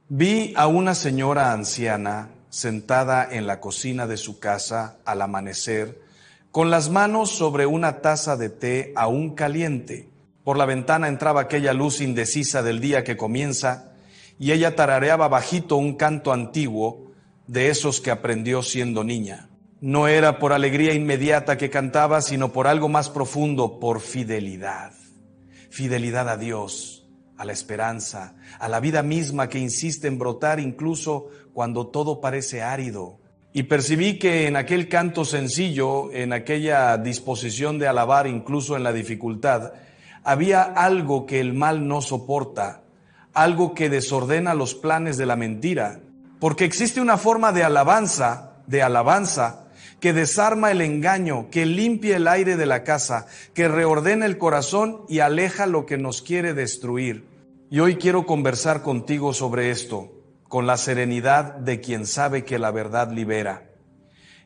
Vi a una señora anciana sentada en la cocina de su casa al amanecer, con las manos sobre una taza de té aún caliente. Por la ventana entraba aquella luz indecisa del día que comienza, y ella tarareaba bajito un canto antiguo de esos que aprendió siendo niña. No era por alegría inmediata que cantaba, sino por algo más profundo, por fidelidad. Fidelidad a Dios, a la esperanza, a la vida misma que insiste en brotar incluso cuando todo parece árido. Y percibí que en aquel canto sencillo, en aquella disposición de alabar incluso en la dificultad, había algo que el mal no soporta, algo que desordena los planes de la mentira, porque existe una forma de alabanza, que desarma el engaño, que limpia el aire de la casa, que reordena el corazón y aleja lo que nos quiere destruir. Y hoy quiero conversar contigo sobre esto, con la serenidad de quien sabe que la verdad libera.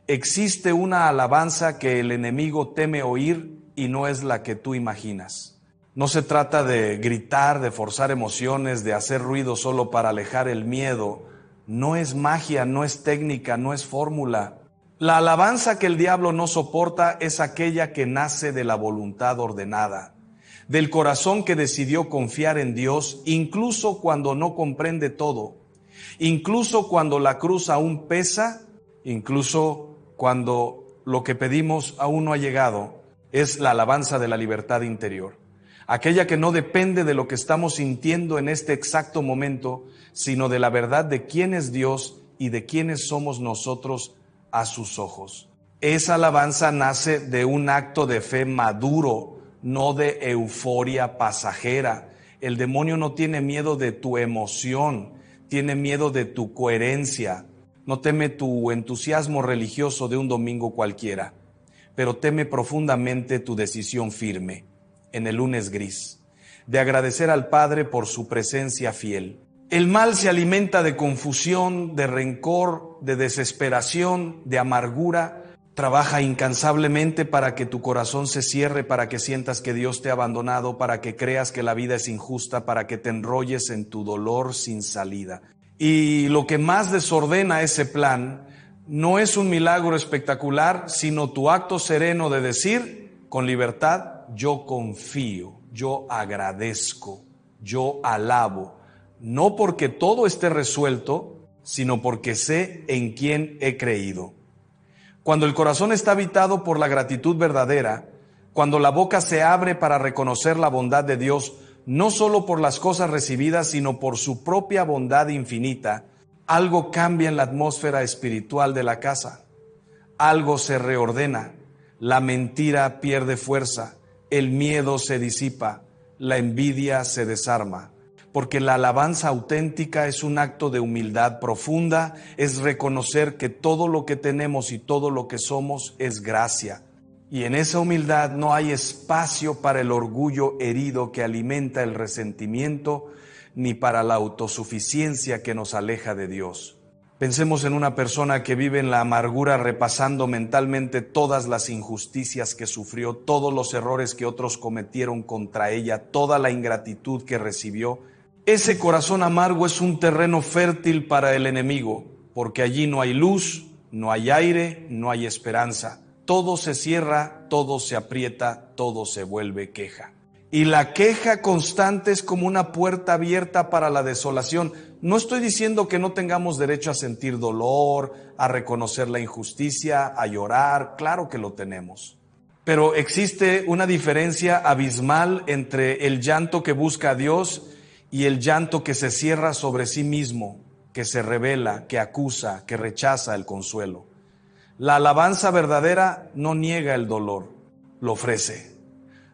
Existe una alabanza que el enemigo teme oír y no es la que tú imaginas. No se trata de gritar, de forzar emociones, de hacer ruido solo para alejar el miedo. No es magia, no es técnica, no es fórmula. La alabanza que el diablo no soporta es aquella que nace de la voluntad ordenada, del corazón que decidió confiar en Dios, incluso cuando no comprende todo, incluso cuando la cruz aún pesa, incluso cuando lo que pedimos aún no ha llegado. Es la alabanza de la libertad interior, aquella que no depende de lo que estamos sintiendo en este exacto momento, sino de la verdad de quién es Dios y de quiénes somos nosotros a sus ojos. Esa alabanza nace de un acto de fe maduro, no de euforia pasajera. El demonio no tiene miedo de tu emoción, tiene miedo de tu coherencia. No teme tu entusiasmo religioso de un domingo cualquiera, pero teme profundamente tu decisión firme en el lunes gris, de agradecer al Padre por su presencia fiel. El mal se alimenta de confusión, de rencor, de desesperación, de amargura. Trabaja incansablemente para que tu corazón se cierre, para que sientas que Dios te ha abandonado, para que creas que la vida es injusta, para que te enrolles en tu dolor sin salida. Y lo que más desordena ese plan no es un milagro espectacular, sino tu acto sereno de decir con libertad: yo confío, yo agradezco, yo alabo. No porque todo esté resuelto, sino porque sé en quién he creído. Cuando el corazón está habitado por la gratitud verdadera, cuando la boca se abre para reconocer la bondad de Dios, no solo por las cosas recibidas, sino por su propia bondad infinita, algo cambia en la atmósfera espiritual de la casa. Algo se reordena, la mentira pierde fuerza, el miedo se disipa, la envidia se desarma. Porque la alabanza auténtica es un acto de humildad profunda, es reconocer que todo lo que tenemos y todo lo que somos es gracia. Y en esa humildad no hay espacio para el orgullo herido que alimenta el resentimiento, ni para la autosuficiencia que nos aleja de Dios. Pensemos en una persona que vive en la amargura repasando mentalmente todas las injusticias que sufrió, todos los errores que otros cometieron contra ella, toda la ingratitud que recibió. Ese corazón amargo es un terreno fértil para el enemigo, porque allí no hay luz, no hay aire, no hay esperanza. Todo se cierra, todo se aprieta, todo se vuelve queja. Y la queja constante es como una puerta abierta para la desolación. No estoy diciendo que no tengamos derecho a sentir dolor, a reconocer la injusticia, a llorar. Claro que lo tenemos. Pero existe una diferencia abismal entre el llanto que busca a Dios y el llanto que se cierra sobre sí mismo, que se rebela, que acusa, que rechaza el consuelo. La alabanza verdadera no niega el dolor, lo ofrece.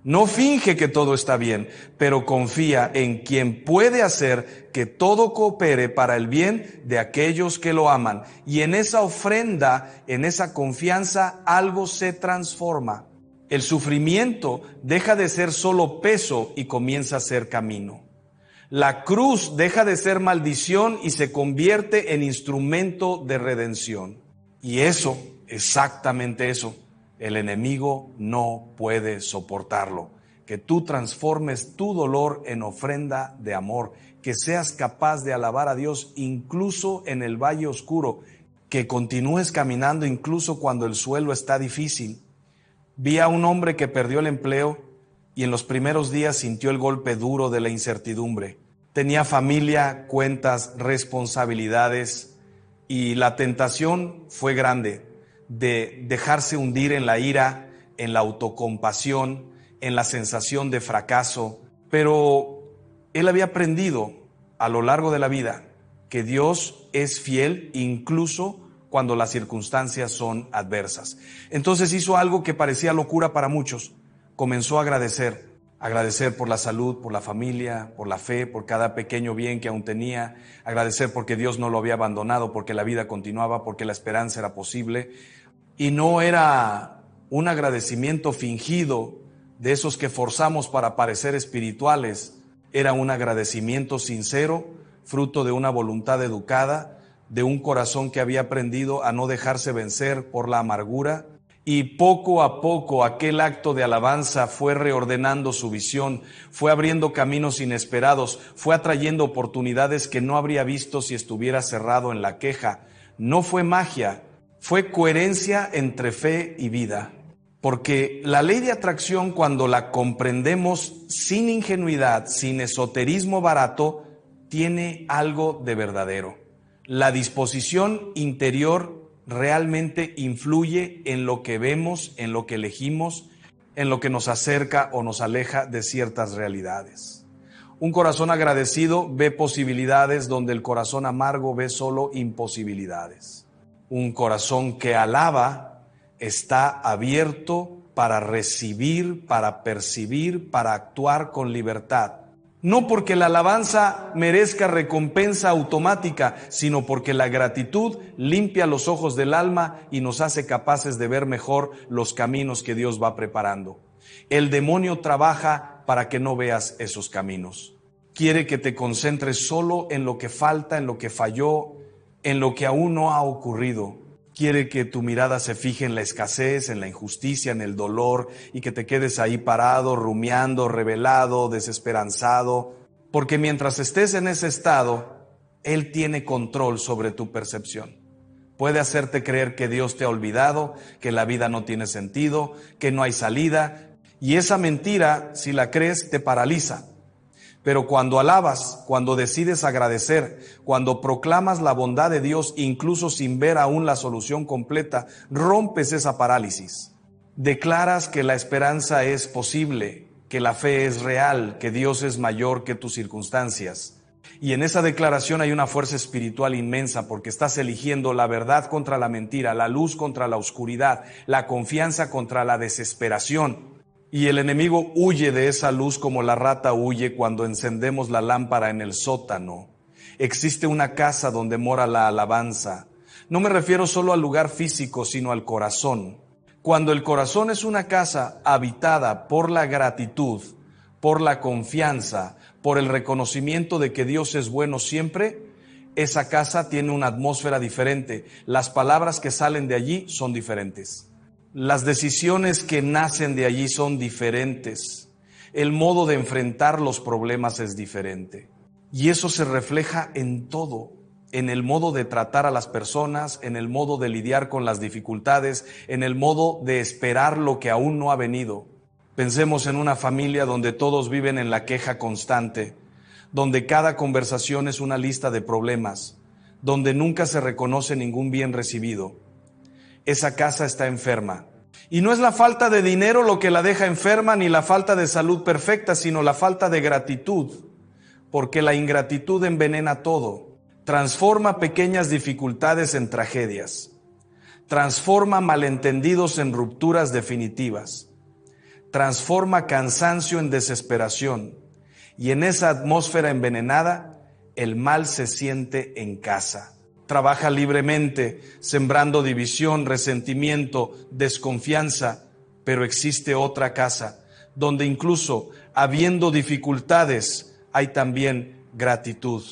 No finge que todo está bien, pero confía en quien puede hacer que todo coopere para el bien de aquellos que lo aman. Y en esa ofrenda, en esa confianza, algo se transforma. El sufrimiento deja de ser solo peso y comienza a ser camino. La cruz deja de ser maldición y se convierte en instrumento de redención. Y eso, exactamente eso, el enemigo no puede soportarlo. Que tú transformes tu dolor en ofrenda de amor, que seas capaz de alabar a Dios incluso en el valle oscuro, que continúes caminando incluso cuando el suelo está difícil. Vi a un hombre que perdió el empleo y en los primeros días sintió el golpe duro de la incertidumbre. Tenía familia, cuentas, responsabilidades y la tentación fue grande de dejarse hundir en la ira, en la autocompasión, en la sensación de fracaso. Pero él había aprendido a lo largo de la vida que Dios es fiel incluso cuando las circunstancias son adversas. Entonces hizo algo que parecía locura para muchos. Comenzó a agradecer por la salud, por la familia, por la fe, por cada pequeño bien que aún tenía, agradecer porque Dios no lo había abandonado, porque la vida continuaba, porque la esperanza era posible. Y no era un agradecimiento fingido de esos que forzamos para parecer espirituales, era un agradecimiento sincero, fruto de una voluntad educada, de un corazón que había aprendido a no dejarse vencer por la amargura. Y poco a poco aquel acto de alabanza fue reordenando su visión, fue abriendo caminos inesperados, fue atrayendo oportunidades que no habría visto si estuviera cerrado en la queja. No fue magia, fue coherencia entre fe y vida. Porque la ley de atracción, cuando la comprendemos sin ingenuidad, sin esoterismo barato, tiene algo de verdadero. La disposición interior realmente influye en lo que vemos, en lo que elegimos, en lo que nos acerca o nos aleja de ciertas realidades. Un corazón agradecido ve posibilidades donde el corazón amargo ve solo imposibilidades. Un corazón que alaba está abierto para recibir, para percibir, para actuar con libertad. No porque la alabanza merezca recompensa automática, sino porque la gratitud limpia los ojos del alma y nos hace capaces de ver mejor los caminos que Dios va preparando. El demonio trabaja para que no veas esos caminos. Quiere que te concentres solo en lo que falta, en lo que falló, en lo que aún no ha ocurrido. Quiere que tu mirada se fije en la escasez, en la injusticia, en el dolor, y que te quedes ahí parado, rumiando, revelado, desesperanzado. Porque mientras estés en ese estado, Él tiene control sobre tu percepción. Puede hacerte creer que Dios te ha olvidado, que la vida no tiene sentido, que no hay salida. Y esa mentira, si la crees, te paraliza. Pero cuando alabas, cuando decides agradecer, cuando proclamas la bondad de Dios, incluso sin ver aún la solución completa, rompes esa parálisis. Declaras que la esperanza es posible, que la fe es real, que Dios es mayor que tus circunstancias. Y en esa declaración hay una fuerza espiritual inmensa, porque estás eligiendo la verdad contra la mentira, la luz contra la oscuridad, la confianza contra la desesperación. Y el enemigo huye de esa luz como la rata huye cuando encendemos la lámpara en el sótano. Existe una casa donde mora la alabanza. No me refiero solo al lugar físico, sino al corazón. Cuando el corazón es una casa habitada por la gratitud, por la confianza, por el reconocimiento de que Dios es bueno siempre, esa casa tiene una atmósfera diferente. Las palabras que salen de allí son diferentes. Las decisiones que nacen de allí son diferentes. El modo de enfrentar los problemas es diferente. Y eso se refleja en todo, en el modo de tratar a las personas, en el modo de lidiar con las dificultades, en el modo de esperar lo que aún no ha venido. Pensemos en una familia donde todos viven en la queja constante, donde cada conversación es una lista de problemas, donde nunca se reconoce ningún bien recibido. Esa casa está enferma. Y no es la falta de dinero lo que la deja enferma, ni la falta de salud perfecta, sino la falta de gratitud. Porque la ingratitud envenena todo. Transforma pequeñas dificultades en tragedias. Transforma malentendidos en rupturas definitivas. Transforma cansancio en desesperación. Y en esa atmósfera envenenada, el mal se siente en casa. Trabaja libremente, sembrando división, resentimiento, desconfianza, pero existe otra casa, donde incluso habiendo dificultades, hay también gratitud,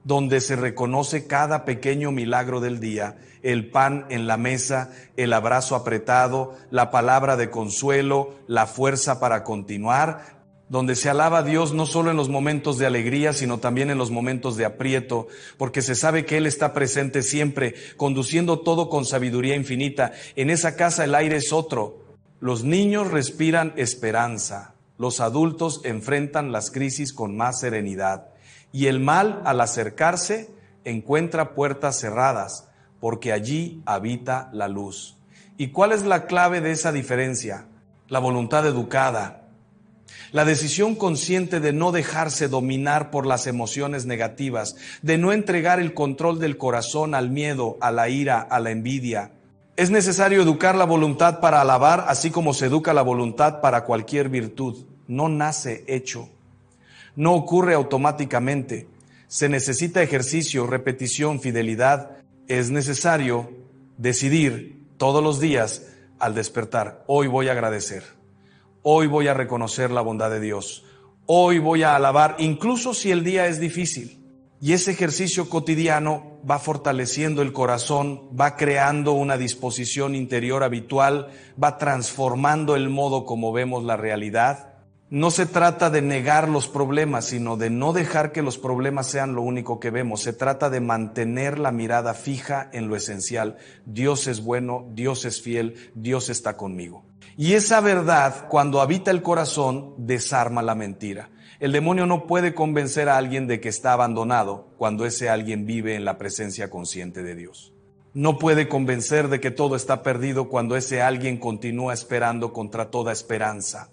donde se reconoce cada pequeño milagro del día, el pan en la mesa, el abrazo apretado, la palabra de consuelo, la fuerza para continuar. donde se alaba a Dios no solo en los momentos de alegría, sino también en los momentos de aprieto, porque se sabe que Él está presente siempre, conduciendo todo con sabiduría infinita. En esa casa el aire es otro. Los niños respiran esperanza, los adultos enfrentan las crisis con más serenidad, y el mal, al acercarse, encuentra puertas cerradas, porque allí habita la luz. ¿Y cuál es la clave de esa diferencia? La voluntad educada. La decisión consciente de no dejarse dominar por las emociones negativas, de no entregar el control del corazón al miedo, a la ira, a la envidia. Es necesario educar la voluntad para alabar, así como se educa la voluntad para cualquier virtud. No nace hecho, no ocurre automáticamente. Se necesita ejercicio, repetición, fidelidad. Es necesario decidir todos los días al despertar: hoy voy a agradecer. Hoy voy a reconocer la bondad de Dios. Hoy voy a alabar, incluso si el día es difícil. Y ese ejercicio cotidiano va fortaleciendo el corazón, va creando una disposición interior habitual, va transformando el modo como vemos la realidad. No se trata de negar los problemas, sino de no dejar que los problemas sean lo único que vemos. Se trata de mantener la mirada fija en lo esencial. Dios es bueno, Dios es fiel, Dios está conmigo. Y esa verdad, cuando habita el corazón, desarma la mentira. El demonio no puede convencer a alguien de que está abandonado cuando ese alguien vive en la presencia consciente de Dios. No puede convencer de que todo está perdido cuando ese alguien continúa esperando contra toda esperanza.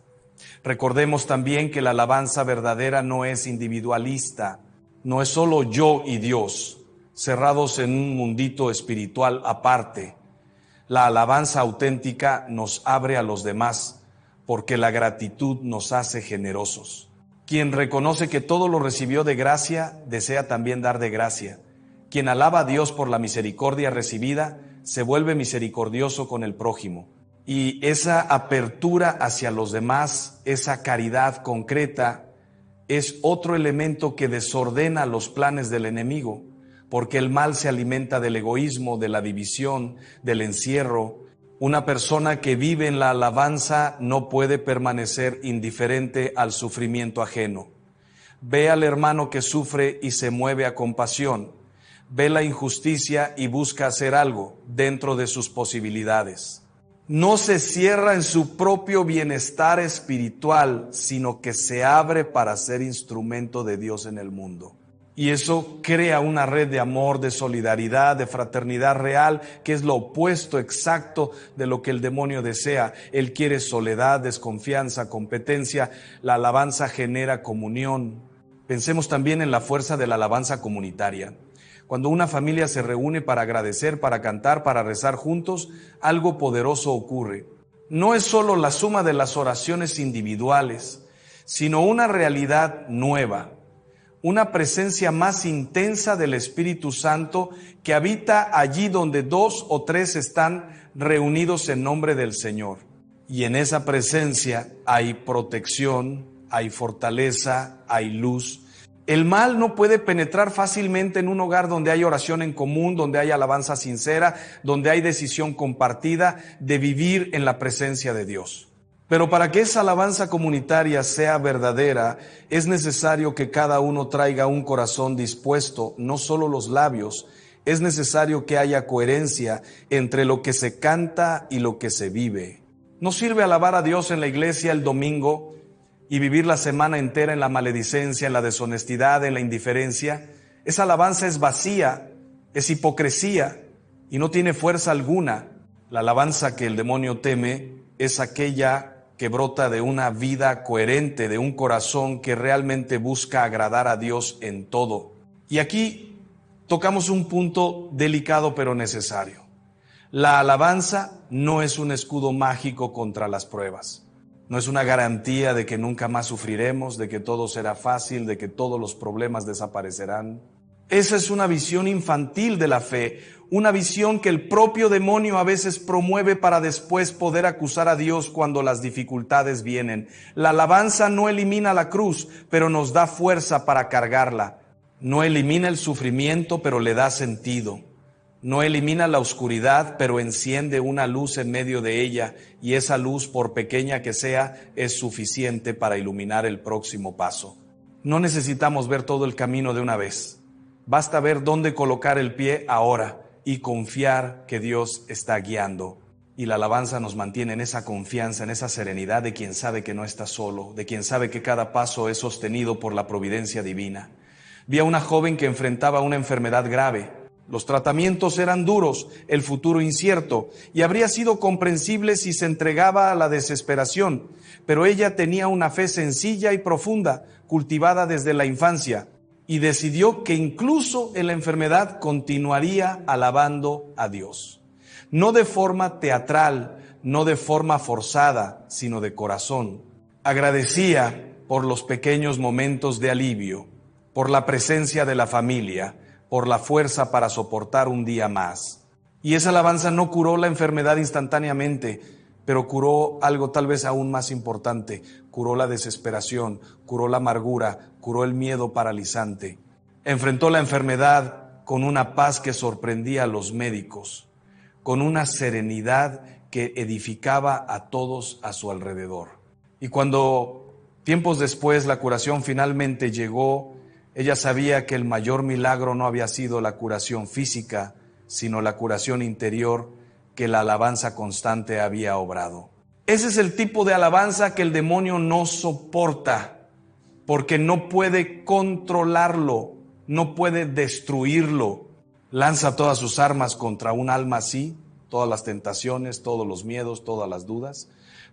Recordemos también que la alabanza verdadera no es individualista, no es solo yo y Dios, cerrados en un mundito espiritual aparte. La alabanza auténtica nos abre a los demás, porque la gratitud nos hace generosos. Quien reconoce que todo lo recibió de gracia, desea también dar de gracia. Quien alaba a Dios por la misericordia recibida, se vuelve misericordioso con el prójimo. Y esa apertura hacia los demás, esa caridad concreta, es otro elemento que desordena los planes del enemigo, porque el mal se alimenta del egoísmo, de la división, del encierro. Una persona que vive en la alabanza no puede permanecer indiferente al sufrimiento ajeno. Ve al hermano que sufre y se mueve a compasión. Ve la injusticia y busca hacer algo dentro de sus posibilidades. No se cierra en su propio bienestar espiritual, sino que se abre para ser instrumento de Dios en el mundo. Y eso crea una red de amor, de solidaridad, de fraternidad real, que es lo opuesto exacto de lo que el demonio desea. Él quiere soledad, desconfianza, competencia. La alabanza genera comunión. Pensemos también en la fuerza de la alabanza comunitaria. Cuando una familia se reúne para agradecer, para cantar, para rezar juntos, algo poderoso ocurre. No es solo la suma de las oraciones individuales, sino una realidad nueva, una presencia más intensa del Espíritu Santo que habita allí donde 2 o 3 están reunidos en nombre del Señor. Y en esa presencia hay protección, hay fortaleza, hay luz. El mal no puede penetrar fácilmente en un hogar donde hay oración en común, donde hay alabanza sincera, donde hay decisión compartida de vivir en la presencia de Dios. Pero para que esa alabanza comunitaria sea verdadera, es necesario que cada uno traiga un corazón dispuesto, no solo los labios. Es necesario que haya coherencia entre lo que se canta y lo que se vive. No sirve alabar a Dios en la iglesia el domingo y vivir la semana entera en la maledicencia, en la deshonestidad, en la indiferencia. Esa alabanza es vacía, es hipocresía y no tiene fuerza alguna. La alabanza que el demonio teme es aquella que brota de una vida coherente, de un corazón que realmente busca agradar a Dios en todo. Y aquí tocamos un punto delicado pero necesario. La alabanza no es un escudo mágico contra las pruebas. No es una garantía de que nunca más sufriremos, de que todo será fácil, de que todos los problemas desaparecerán. Esa es una visión infantil de la fe, una visión que el propio demonio a veces promueve para después poder acusar a Dios cuando las dificultades vienen. La alabanza no elimina la cruz, pero nos da fuerza para cargarla. No elimina el sufrimiento, pero le da sentido. No elimina la oscuridad, pero enciende una luz en medio de ella, y esa luz, por pequeña que sea, es suficiente para iluminar el próximo paso. No necesitamos ver todo el camino de una vez. Basta ver dónde colocar el pie ahora y confiar que Dios está guiando. Y la alabanza nos mantiene en esa confianza, en esa serenidad de quien sabe que no está solo, de quien sabe que cada paso es sostenido por la providencia divina. Vi a una joven que enfrentaba una enfermedad grave. Los tratamientos eran duros, el futuro incierto, y habría sido comprensible si se entregaba a la desesperación, pero ella tenía una fe sencilla y profunda, cultivada desde la infancia, y decidió que incluso en la enfermedad continuaría alabando a Dios. No de forma teatral, no de forma forzada, sino de corazón. Agradecía por los pequeños momentos de alivio, por la presencia de la familia, por la fuerza para soportar un día más. Y esa alabanza no curó la enfermedad instantáneamente, pero curó algo tal vez aún más importante. Curó la desesperación, curó la amargura, curó el miedo paralizante. Enfrentó la enfermedad con una paz que sorprendía a los médicos, con una serenidad que edificaba a todos a su alrededor. Y cuando tiempos después la curación finalmente llegó, ella sabía que el mayor milagro no había sido la curación física, sino la curación interior que la alabanza constante había obrado. Ese es el tipo de alabanza que el demonio no soporta, porque no puede controlarlo, no puede destruirlo. Lanza todas sus armas contra un alma así, todas las tentaciones, todos los miedos, todas las dudas,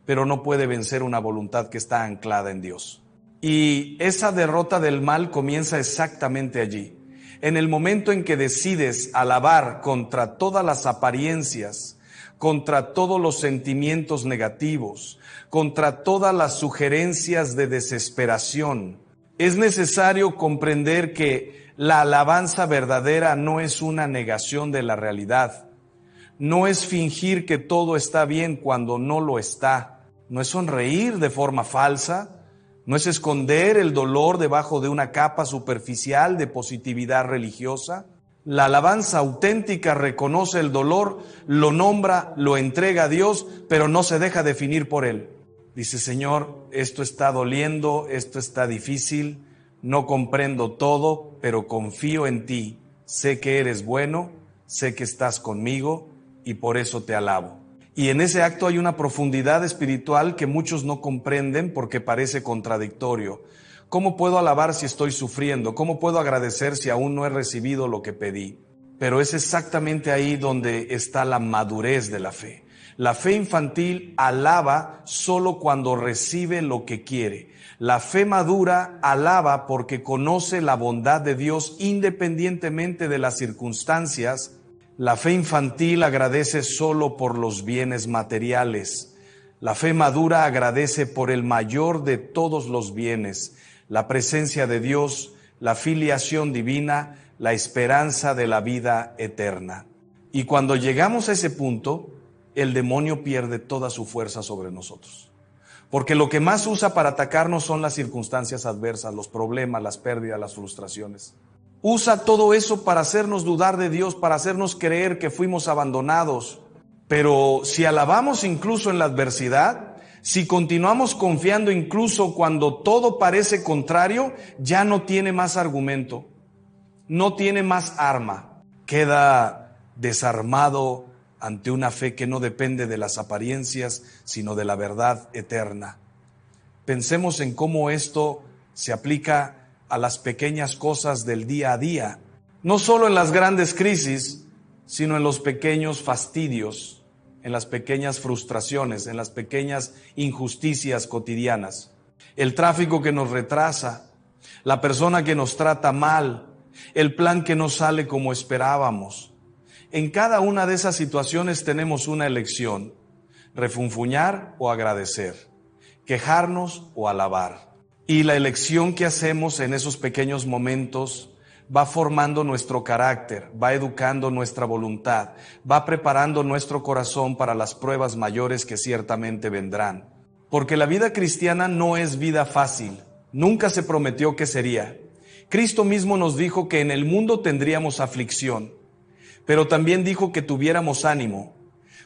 pero no puede vencer una voluntad que está anclada en Dios. Y esa derrota del mal comienza exactamente allí, en el momento en que decides alabar contra todas las apariencias, contra todos los sentimientos negativos, contra todas las sugerencias de desesperación. Es necesario comprender que la alabanza verdadera no es una negación de la realidad, no es fingir que todo está bien cuando no lo está, no es sonreír de forma falsa, no es esconder el dolor debajo de una capa superficial de positividad religiosa. La alabanza auténtica reconoce el dolor, lo nombra, lo entrega a Dios, pero no se deja definir por él. Dice: Señor, esto está doliendo, esto está difícil, no comprendo todo, pero confío en ti. Sé que eres bueno, sé que estás conmigo y por eso te alabo. Y en ese acto hay una profundidad espiritual que muchos no comprenden porque parece contradictorio. ¿Cómo puedo alabar si estoy sufriendo? ¿Cómo puedo agradecer si aún no he recibido lo que pedí? Pero es exactamente ahí donde está la madurez de la fe. La fe infantil alaba solo cuando recibe lo que quiere. La fe madura alaba porque conoce la bondad de Dios independientemente de las circunstancias. La fe infantil agradece solo por los bienes materiales. La fe madura agradece por el mayor de todos los bienes, la presencia de Dios, la filiación divina, la esperanza de la vida eterna. Y cuando llegamos a ese punto, el demonio pierde toda su fuerza sobre nosotros. Porque lo que más usa para atacarnos son las circunstancias adversas, los problemas, las pérdidas, las frustraciones. Usa todo eso para hacernos dudar de Dios, para hacernos creer que fuimos abandonados. Pero si alabamos incluso en la adversidad, si continuamos confiando incluso cuando todo parece contrario, ya no tiene más argumento, no tiene más arma. Queda desarmado ante una fe que no depende de las apariencias, sino de la verdad eterna. Pensemos en cómo esto se aplica a las pequeñas cosas del día a día, no solo en las grandes crisis, sino en los pequeños fastidios, en las pequeñas frustraciones, en las pequeñas injusticias cotidianas. El tráfico que nos retrasa, la persona que nos trata mal, el plan que no sale como esperábamos. En cada una de esas situaciones tenemos una elección: refunfuñar o agradecer, quejarnos o alabar. Y la elección que hacemos en esos pequeños momentos va formando nuestro carácter, va educando nuestra voluntad, va preparando nuestro corazón para las pruebas mayores que ciertamente vendrán. Porque la vida cristiana no es vida fácil, nunca se prometió que sería. Cristo mismo nos dijo que en el mundo tendríamos aflicción, Pero también dijo que tuviéramos ánimo,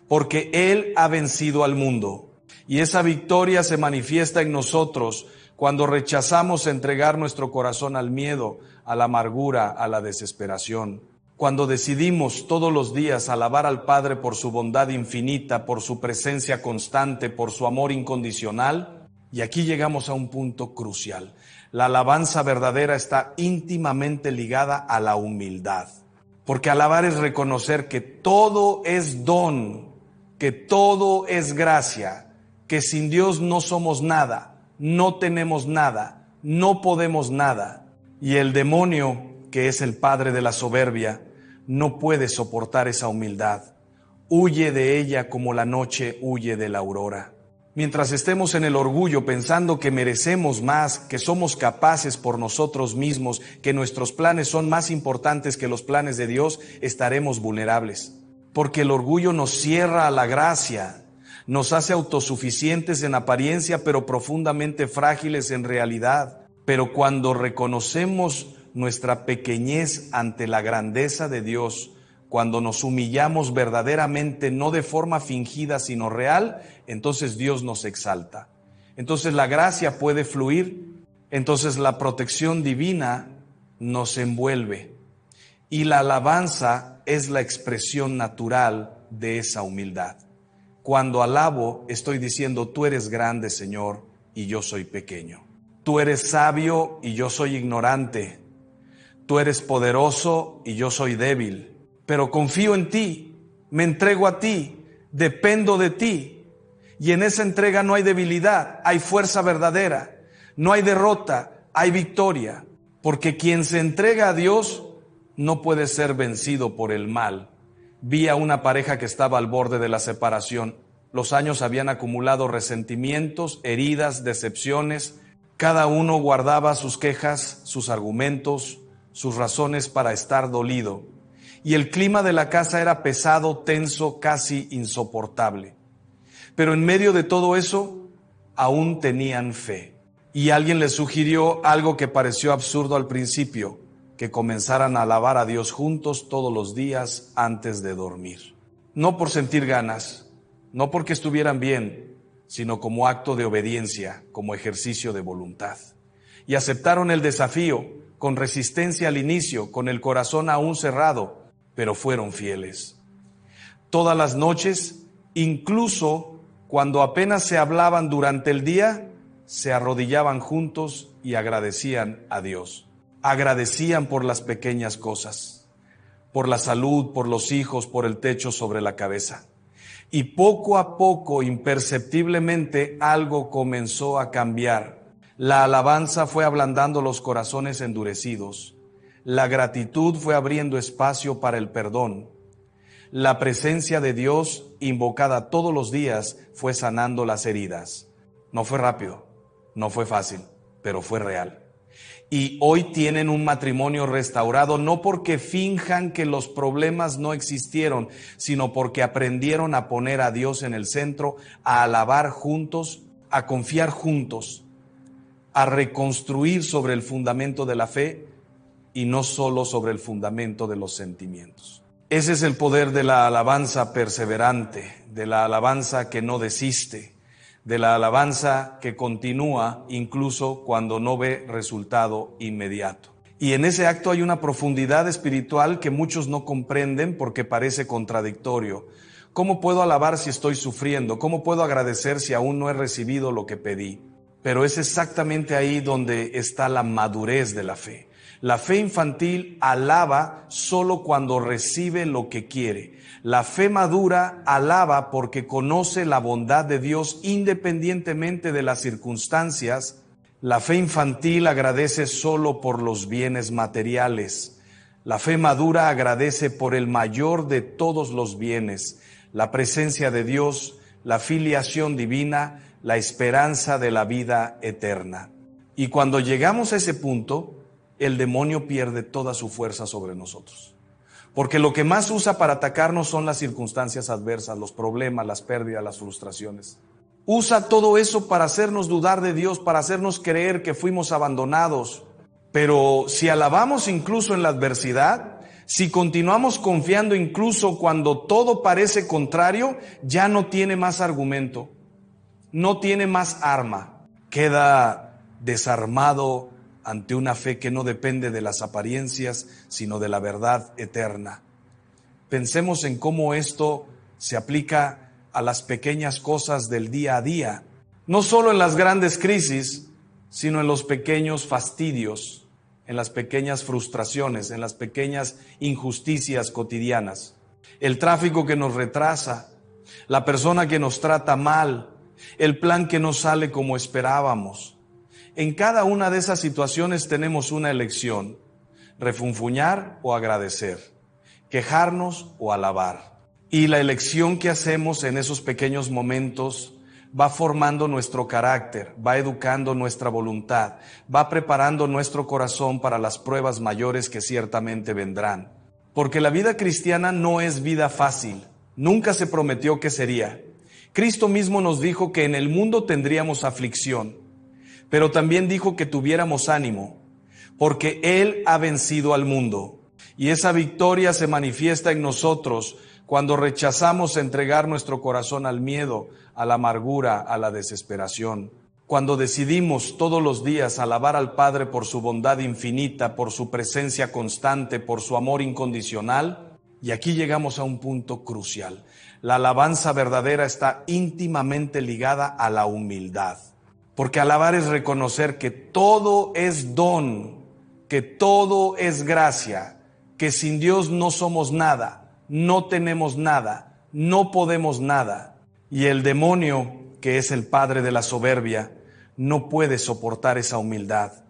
porque Él ha vencido al mundo. Y esa victoria se manifiesta en nosotros cuando rechazamos entregar nuestro corazón al miedo, a la amargura, a la desesperación. Cuando decidimos todos los días alabar al Padre por su bondad infinita, por su presencia constante, por su amor incondicional. Y aquí llegamos a un punto crucial. La alabanza verdadera está íntimamente ligada a la humildad. Porque alabar es reconocer que todo es don, que todo es gracia, que sin Dios no somos nada, no tenemos nada, no podemos nada. Y el demonio, que es el padre de la soberbia, no puede soportar esa humildad. Huye de ella como la noche huye de la aurora. Mientras estemos en el orgullo pensando que merecemos más, que somos capaces por nosotros mismos, que nuestros planes son más importantes que los planes de Dios, estaremos vulnerables. Porque el orgullo nos cierra a la gracia, nos hace autosuficientes en apariencia, pero profundamente frágiles en realidad. Pero cuando reconocemos nuestra pequeñez ante la grandeza de Dios, cuando nos humillamos verdaderamente, no de forma fingida, sino real, entonces Dios nos exalta. Entonces la gracia puede fluir, entonces la protección divina nos envuelve. Y la alabanza es la expresión natural de esa humildad. Cuando alabo, estoy diciendo, tú eres grande, Señor, y yo soy pequeño. Tú eres sabio y yo soy ignorante. Tú eres poderoso y yo soy débil. Pero confío en ti, me entrego a ti, dependo de ti. Y en esa entrega no hay debilidad, hay fuerza verdadera. No hay derrota, hay victoria. Porque quien se entrega a Dios no puede ser vencido por el mal. Vi a una pareja que estaba al borde de la separación. Los años habían acumulado resentimientos, heridas, decepciones. Cada uno guardaba sus quejas, sus argumentos, sus razones para estar dolido. Y el clima de la casa era pesado, tenso, casi insoportable. Pero en medio de todo eso, aún tenían fe. Y alguien les sugirió algo que pareció absurdo al principio, que comenzaran a alabar a Dios juntos todos los días antes de dormir. No por sentir ganas, no porque estuvieran bien, sino como acto de obediencia, como ejercicio de voluntad. Y aceptaron el desafío, con resistencia al inicio, con el corazón aún cerrado, pero fueron fieles. Todas las noches, incluso cuando apenas se hablaban durante el día, se arrodillaban juntos y agradecían a Dios. Agradecían por las pequeñas cosas, por la salud, por los hijos, por el techo sobre la cabeza. Y poco a poco, imperceptiblemente, algo comenzó a cambiar. La alabanza fue ablandando los corazones endurecidos. La gratitud fue abriendo espacio para el perdón. La presencia de Dios, invocada todos los días, fue sanando las heridas. No fue rápido, no fue fácil, pero fue real. Y hoy tienen un matrimonio restaurado, no porque finjan que los problemas no existieron, sino porque aprendieron a poner a Dios en el centro, a alabar juntos, a confiar juntos, a reconstruir sobre el fundamento de la fe y no solo sobre el fundamento de los sentimientos. Ese es el poder de la alabanza perseverante, de la alabanza que no desiste, de la alabanza que continúa incluso cuando no ve resultado inmediato. Y en ese acto hay una profundidad espiritual que muchos no comprenden porque parece contradictorio. ¿Cómo puedo alabar si estoy sufriendo? ¿Cómo puedo agradecer si aún no he recibido lo que pedí? Pero es exactamente ahí donde está la madurez de la fe. La fe infantil alaba solo cuando recibe lo que quiere. La fe madura alaba porque conoce la bondad de Dios independientemente de las circunstancias. La fe infantil agradece solo por los bienes materiales. La fe madura agradece por el mayor de todos los bienes, la presencia de Dios, la filiación divina, la esperanza de la vida eterna. Y cuando llegamos a ese punto, el demonio pierde toda su fuerza sobre nosotros. Porque lo que más usa para atacarnos son las circunstancias adversas, los problemas, las pérdidas, las frustraciones. Usa todo eso para hacernos dudar de Dios, para hacernos creer que fuimos abandonados. Pero si alabamos incluso en la adversidad, Si continuamos confiando incluso cuando todo parece contrario, ya no tiene más argumento, no tiene más arma. Queda desarmado ante una fe que no depende de las apariencias, sino de la verdad eterna. Pensemos en cómo esto se aplica a las pequeñas cosas del día a día, no solo en las grandes crisis, sino en los pequeños fastidios, en las pequeñas frustraciones, en las pequeñas injusticias cotidianas. El tráfico que nos retrasa, la persona que nos trata mal, el plan que no sale como esperábamos. En cada una de esas situaciones tenemos una elección: refunfuñar o agradecer, quejarnos o alabar. Y la elección que hacemos en esos pequeños momentos va formando nuestro carácter, va educando nuestra voluntad, va preparando nuestro corazón para las pruebas mayores que ciertamente vendrán. Porque la vida cristiana no es vida fácil, nunca se prometió que sería. Cristo mismo nos dijo que en el mundo tendríamos aflicción, pero también dijo que tuviéramos ánimo, porque Él ha vencido al mundo. Y esa victoria se manifiesta en nosotros cuando rechazamos entregar nuestro corazón al miedo, a la amargura, a la desesperación. Cuando decidimos todos los días alabar al Padre por su bondad infinita, por su presencia constante, por su amor incondicional. Y aquí llegamos a un punto crucial. La alabanza verdadera está íntimamente ligada a la humildad. Porque alabar es reconocer que todo es don, que todo es gracia, que sin Dios no somos nada. No tenemos nada, no podemos nada. Y el demonio, que es el padre de la soberbia, no puede soportar esa humildad.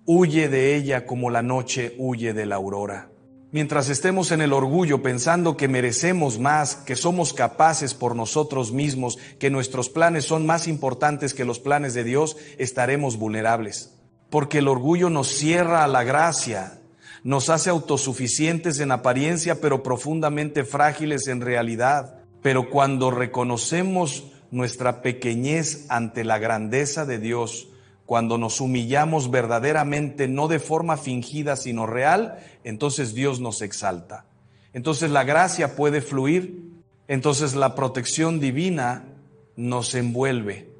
Huye de ella como la noche huye de la aurora. Mientras estemos en el orgullo pensando que merecemos más, que somos capaces por nosotros mismos, que nuestros planes son más importantes que los planes de Dios, estaremos vulnerables. Porque el orgullo nos cierra a la gracia, nos hace autosuficientes en apariencia, pero profundamente frágiles en realidad. Pero cuando reconocemos nuestra pequeñez ante la grandeza de Dios, cuando nos humillamos verdaderamente, no de forma fingida, sino real, entonces Dios nos exalta. Entonces la gracia puede fluir, entonces la protección divina nos envuelve.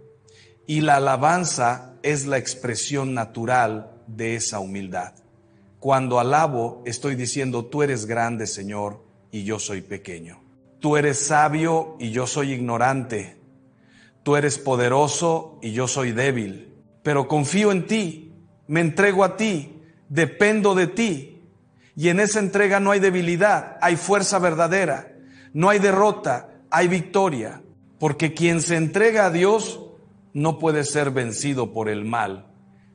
Y la alabanza es la expresión natural de esa humildad. Cuando alabo, estoy diciendo: tú eres grande, Señor, y yo soy pequeño. Tú eres sabio y yo soy ignorante. Tú eres poderoso y yo soy débil. Pero confío en ti, me entrego a ti, dependo de ti. Y en esa entrega no hay debilidad, hay fuerza verdadera. No hay derrota, hay victoria. Porque quien se entrega a Dios no puede ser vencido por el mal.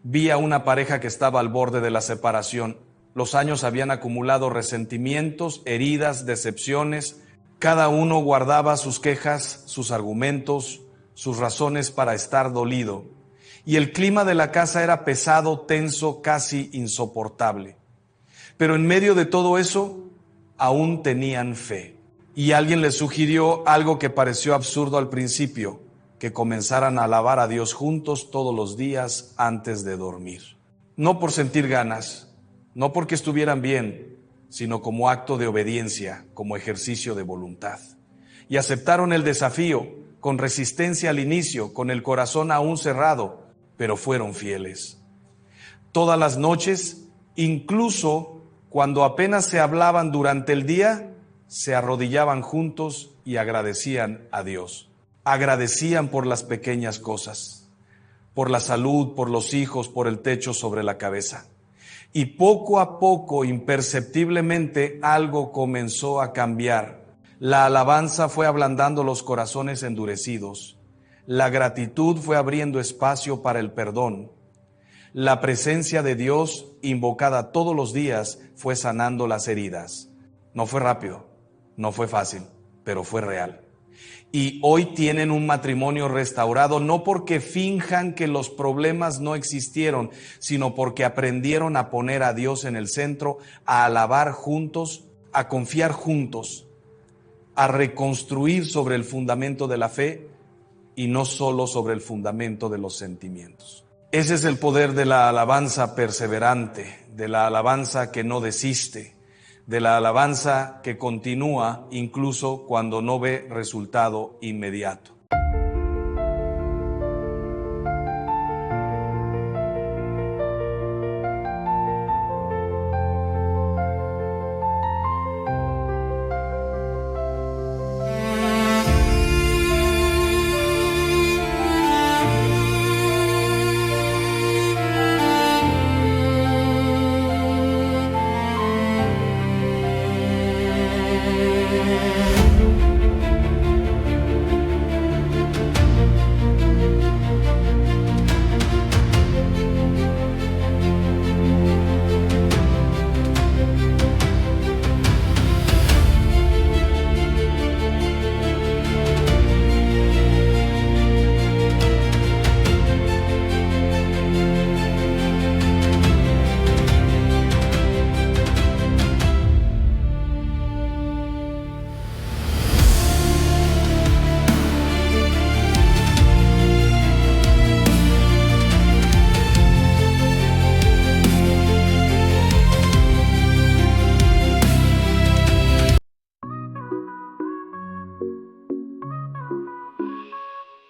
Vi a una pareja que estaba al borde de la separación. Los años habían acumulado resentimientos, heridas, decepciones. Cada uno guardaba sus quejas, sus argumentos, sus razones para estar dolido. Y el clima de la casa era pesado, tenso, casi insoportable. Pero en medio de todo eso, aún tenían fe. Y alguien les sugirió algo que pareció absurdo al principio: que comenzaran a alabar a Dios juntos todos los días antes de dormir. No por sentir ganas, no porque estuvieran bien, sino como acto de obediencia, como ejercicio de voluntad. Y aceptaron el desafío, con resistencia al inicio, con el corazón aún cerrado, pero fueron fieles. Todas las noches, incluso cuando apenas se hablaban durante el día, se arrodillaban juntos y agradecían a Dios. Agradecían por las pequeñas cosas, por la salud, por los hijos, por el techo sobre la cabeza. Y poco a poco, imperceptiblemente, algo comenzó a cambiar. La alabanza fue ablandando los corazones endurecidos. La gratitud fue abriendo espacio para el perdón. La presencia de Dios, invocada todos los días, fue sanando las heridas. No fue rápido, no fue fácil, pero fue real. Y hoy tienen un matrimonio restaurado, no porque finjan que los problemas no existieron, sino porque aprendieron a poner a Dios en el centro, a alabar juntos, a confiar juntos, a reconstruir sobre el fundamento de la fe y no solo sobre el fundamento de los sentimientos. Ese es el poder de la alabanza perseverante, de la alabanza que no desiste, de la alabanza que continúa incluso cuando no ve resultado inmediato.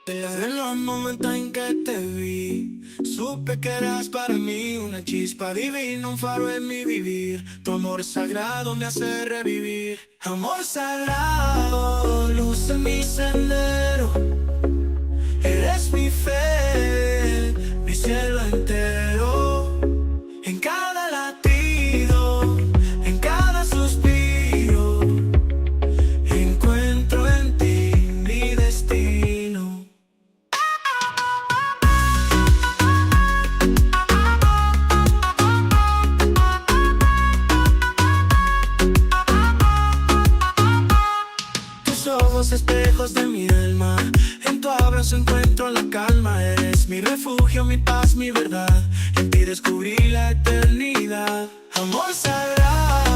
Desde los momentos en que te vi, supe que eras para mí una chispa divina, un faro en mi vivir. Tu amor sagrado me hace revivir. Amor sagrado, luz en mi sendero. Eres mi fe, mi cielo entero. En cada latido, en cada suspiro, encuentro en ti mi destino. Tus ojos espejos de mi alma, en tu abrazo encuentro la calma. Eres mi refugio, mi paz, mi verdad. En ti descubrí la eternidad. Amor sagrado.